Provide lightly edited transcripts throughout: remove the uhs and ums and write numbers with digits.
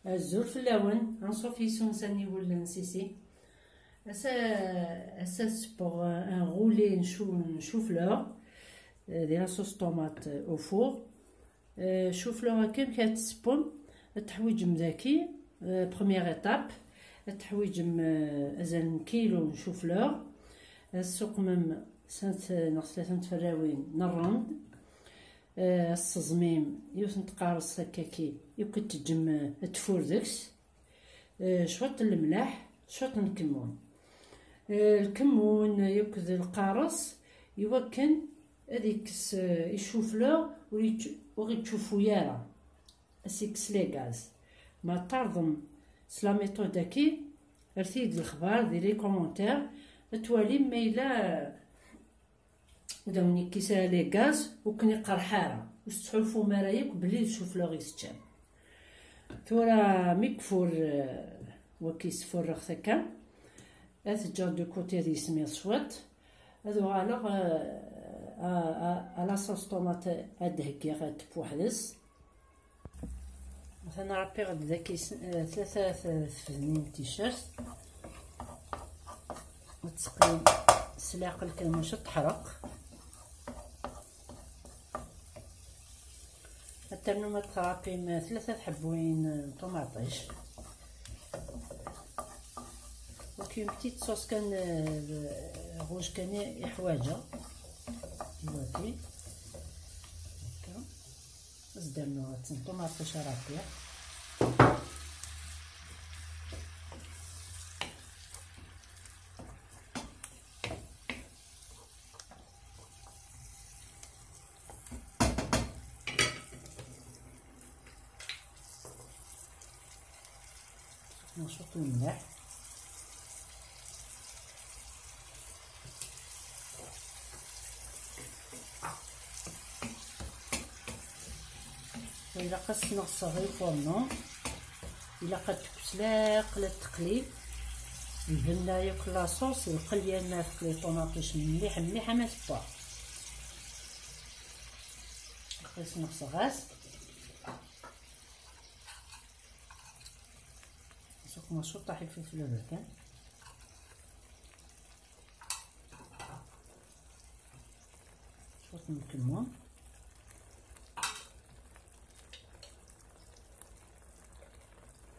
الزول في اللون غنصوف يسونساني ولا نسيسي اساس بوغ ان غولي نشو فلور ديال لا صوص طوماط او فور. شو فلور كيف كتسبون تحويج مذاكي. بروميير ايطاب تحويج ازال كيلو نشو فلور السوق مم سنت نغسلة فراوين نرند. الصزميم يوث نتقارص هكاكي يمكن تجم تفور داكس. شوط الملح شوط الكمون. الكمون يوكد القارص يوكن هذيك يشوفلو وغي تشوفو يارا اسيكس لي غاز ما ترضم سلا ميثود هاكي. ارثيد الخبار ديري كومونتير توالي ميلا داوني كيسا لي غاز وكني قرحاره وستحلفو مرايك بلي تشوف لو غيستشام ثورا ميكفور وكيس فور هكا اثجر دو كوتي دي سمير شوات هذو الوغ على صوص طوماط ادهكي غتبوحدس مثلا رابي غد ذاكي ثلاثة فنين تيشيرت وتسقي سلاق الكلمة تحرق الترنومة ترابين ثلاثة حبوين طوماطيش وكيم بتيت صوص كان روج كان يحواجه دلوقتي هكا زدنا طوماطيش رابيع نشوط الملح إلا قص نغص غير فورنو إلا قد تكسلاق للتقليب البنة ياكل لاصوص القليان نافق لي طوماطيش مليح مليحة ما تبا قص نغص غاز نشوط طاح الفلفل البركان شوط من الكمون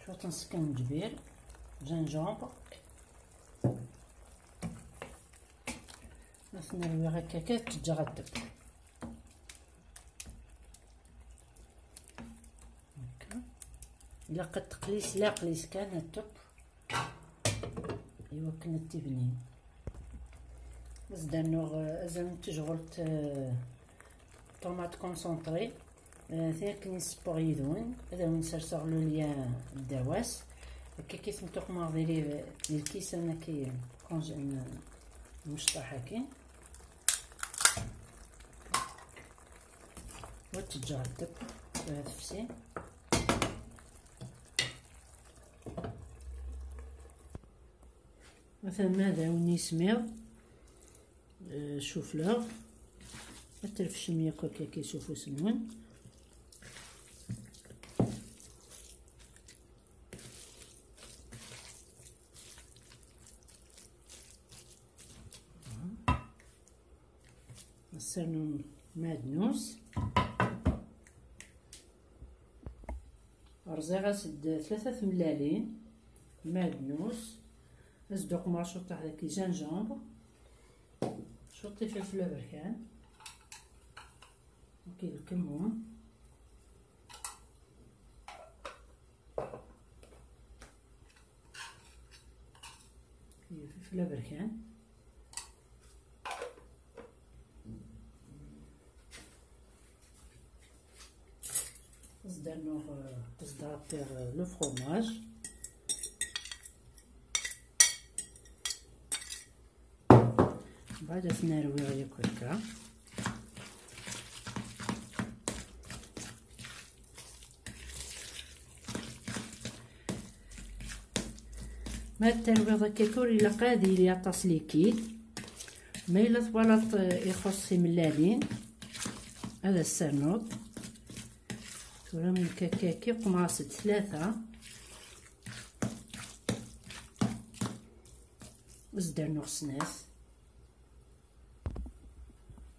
شوط نسكن جبير جنجومبر مثلا نروي هكاكا تجا غدب إلا قد تقليس لا قليس كان التوب ايوا كنا تبنين زدانو ازال تجغلت طوماط كونسونطري ثاني كنيس بوغيدون هذا هو نسرسغ لو ليا الدواس هكا كي سمتوق ماغديري ديال الكيس انا كي كونجن مشطح هكا وتجا الدب هذا فسي مثلا ماذا وني سمير شوفلور الترفش مياكل كي كيشوفو سنون نصرنو مادنوس رزيغا سد ثلاثة ملالين مادنوس نصدق مع شوطة هذاك جنجومبر شوطي فلفل بركان وكي الكمون كي فلفل بركان زدنا نصدر لو فرomage بعد نروي غير هكا ما الترويض كيكور إلا قادي لي عطاس ليكيد ما إلا طوالط يخص ملالين هذا السرنوط ثورة من كاكاكي قماصة ثلاثة زدنا سناس،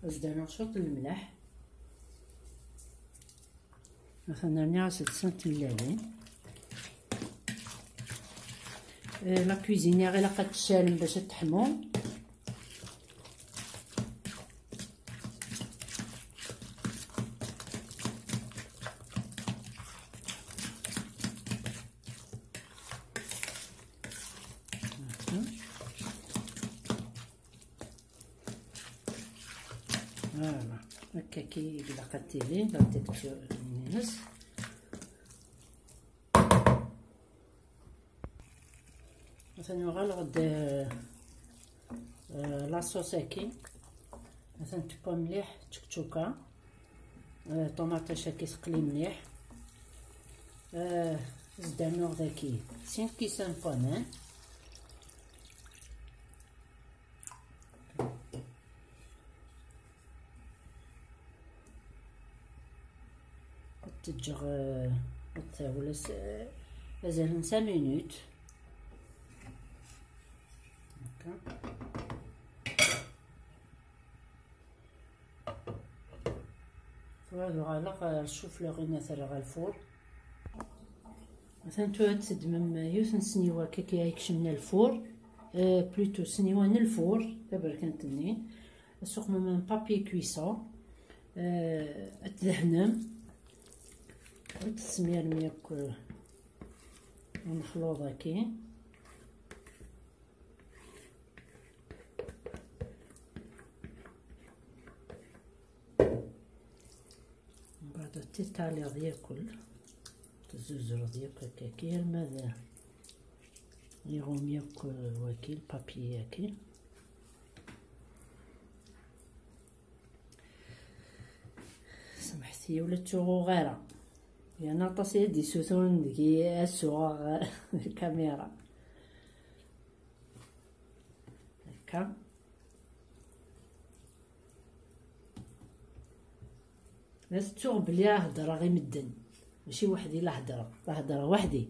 زدنا شوط الملح، مثلا نعس 600 ملل. لا كويزينيير غير قد تشالم باش تحمو. فوالا هكا كي لقات تيلي غادي الناس. مثلا غنغد لاصوص هاكي، مثلا تبقى مليح تشكتوكا، طوماطيش هاكي تقلي مليح، زدنا غداكي 5 كيسان بانان، تجغ ولا مازال 5 مينوت هكا. فوالا الشوفلوغ ينثر الفور. مثلا تو تدمم يوث سنيوه كي يكشمنا الفور، بلوتو سنيوان الفور تبركنتني السوق من بابي كويسون، تدهنم وتسمير مياك ونخلوض هاكي. بعد تيتالي دياكل تزوزر دياك هكاكي ماذا يغوم ياك واكي البابي هاكي. سمحتي ولا تشوغو غيره يعني نطاس يدي سوثون دكي السوغ الكاميرا هكا. بس تشوغ بلي هضره غير مدن ماشي وحدي، لا هضره وحدي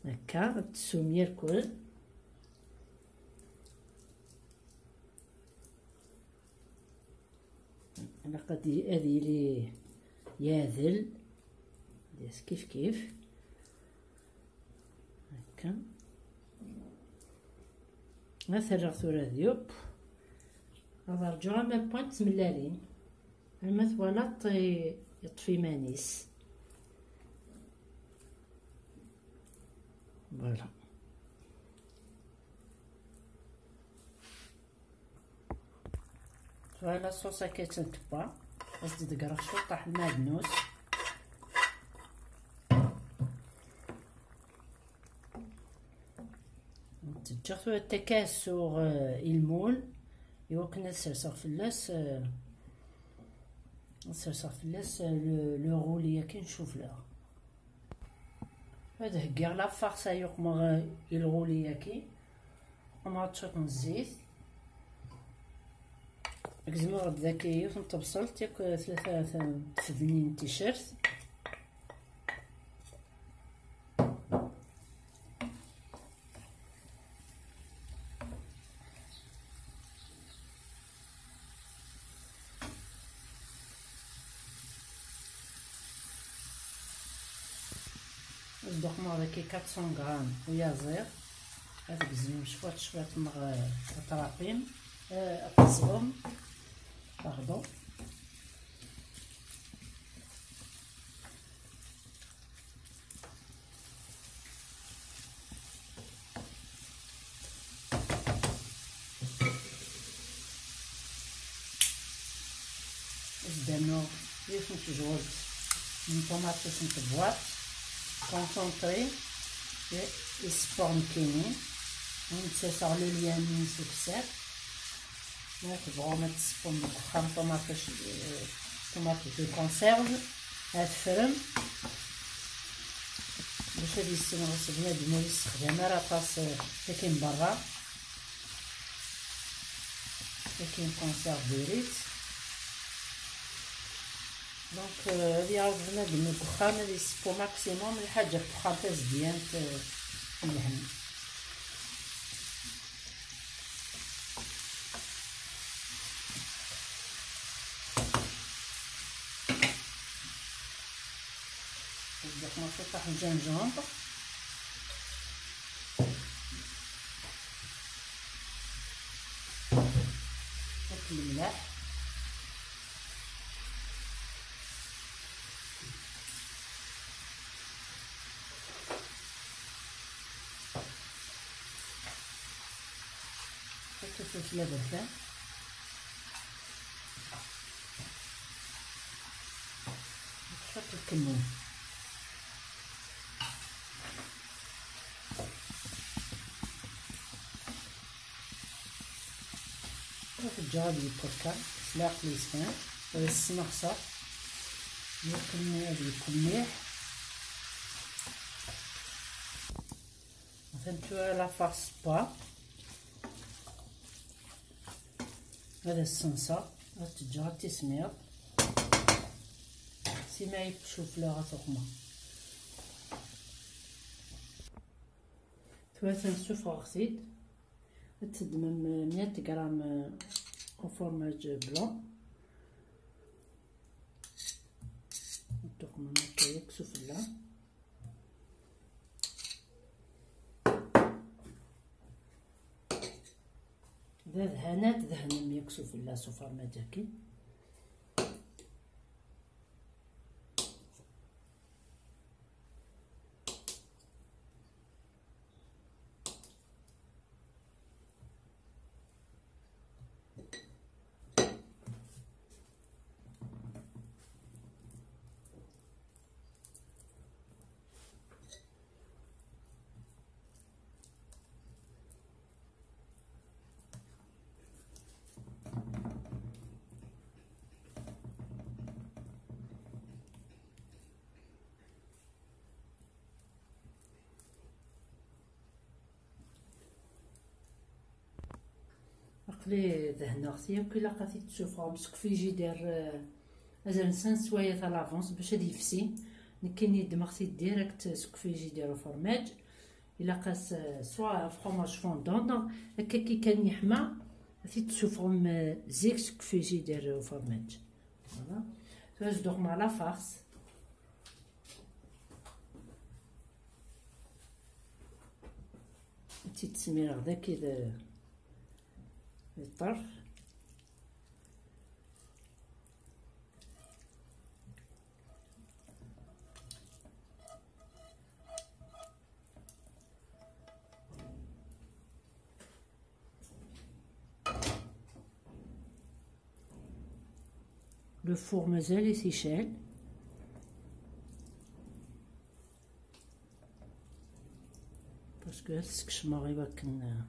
هكا. السوميه الكل انا قد هذه لي ياذل ديس كيف هكا. مثلا ثورة ديوب هذا رجوع ما بوينت ملالين المث ولا يطفي مانيس. فوالا فوالا الصوصة كتنتبع بس تدقرا شو طاح المعدنوس. تجرثو التكاسو المول يوكنا سرسغ فلاس لو غوليا كي نشوف لها هذا هكا لا فارسا يقمر الغوليا كي وما تشوط الزيت كزمو غد ذاكي يوث بصلت ياك 3 تفدنين تيشيرت الدخمة هذاكي 400 غرام ويازير هذاك زين شوية مغ طراقيم التصغم باردون زدانو يوسف جوج من طوماطيس نتبوات كونسونطري السبورنكيني ونتسع لو اليمين سكسات نتبغو ما تسبون بخام طوماطيش دو كونسيرف هاد فرم باش هادي السنغس بنادم يستخدم راه طاس كاين برا كاين كونسيرف دو ريت دونك هادي عاود بنادم الدخان هادي يسبو ماكسيموم الحاجه بخام تاز ديال الهم صدق ما تطيح الجنجبر. حط الملح. حط الفلفل برفان. حط الكمون. الجاري بركا سلاق ليسفان السنخصة يمكن يكون مليح. فهمتو لا فارس با. هذا السنسة غتجار تسمير سيما يشوف لها ثقمة. ثلاثة نشوف غسيد تدمم 100 غرام او فرماج بلون. الثقمة هكا يكسو فلا. إذا دهنات دهنم يكسو فلا سو فرماج هاكي. عقلي دهنا اختي وكي لقاتي تشوفها مسك في جدار ازال نسان سوايا تاع لافونس باش هاد يفسي نكيني دماغتي ديريكت سك في جدار فرماج الا قاس سوا فرماج فوندون هكا كي كان يحمى غادي تشوفهم زيك سك في جدار فرماج. فوالا تواج دوغ مع لا فارس. تي تسمير غدا كي الطرف. لو فور مازال يسيشال باسكو هاد السكشماغ يبكن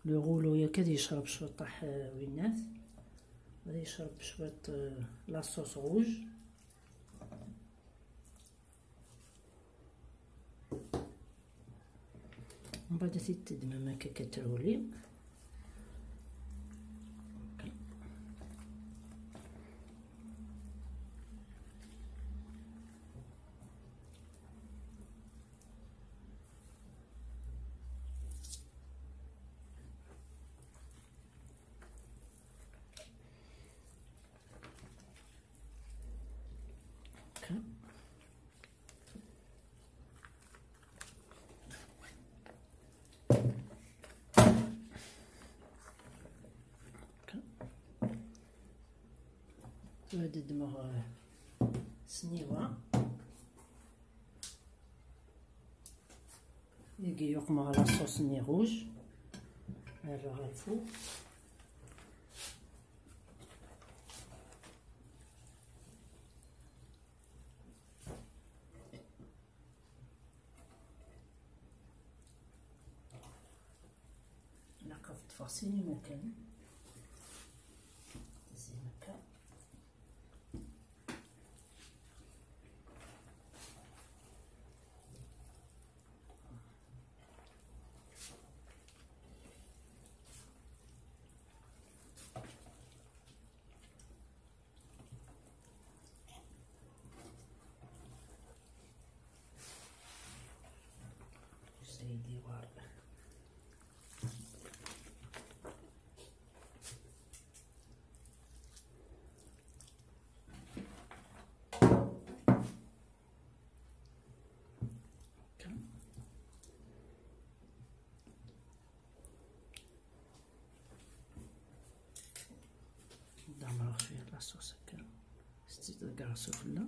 لو غولو يكاد يشرب شويه طاح وينات. غادي يشرب شويه لاصوص روج. من بعد تدمم هكا كترولي. وهاد الدماغ سنيوة يجي يقمع على صوص ني روج نرجع الفوق. نقف تفاصيل مكان زي هكا. سيدي وارد نفرغ فيها لاصوص هكا ستيت كاع السفلة.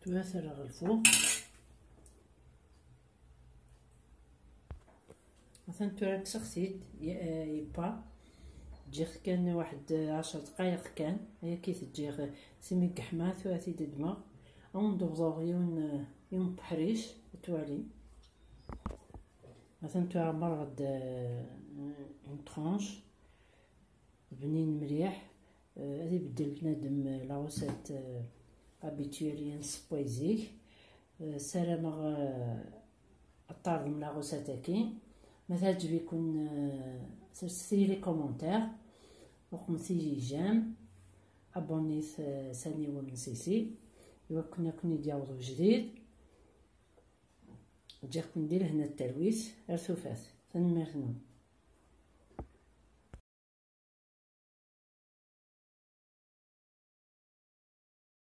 تفرغ الفوق. مثلا توراك سخسيت يبا تجي كان واحد 10 دقائق كان هي كي تجي سيمي كحمات ثلاثي دماغ اون دوزوغ يوم بحريش توالي. مثلا توا مرغد اون ترونش بنين مليح. هذه بدل بنادم لاوسات ابيتواليان سبويزيك سلامة الطارد من لاغوسات كاين. ما تعجبكم سيري لي كومونتير وقمتي جيم ابوني ثاني ونسيسي كنا دياوضو جديد جاكم ندير هنا التلويث ارثوفات ثاني مرنو.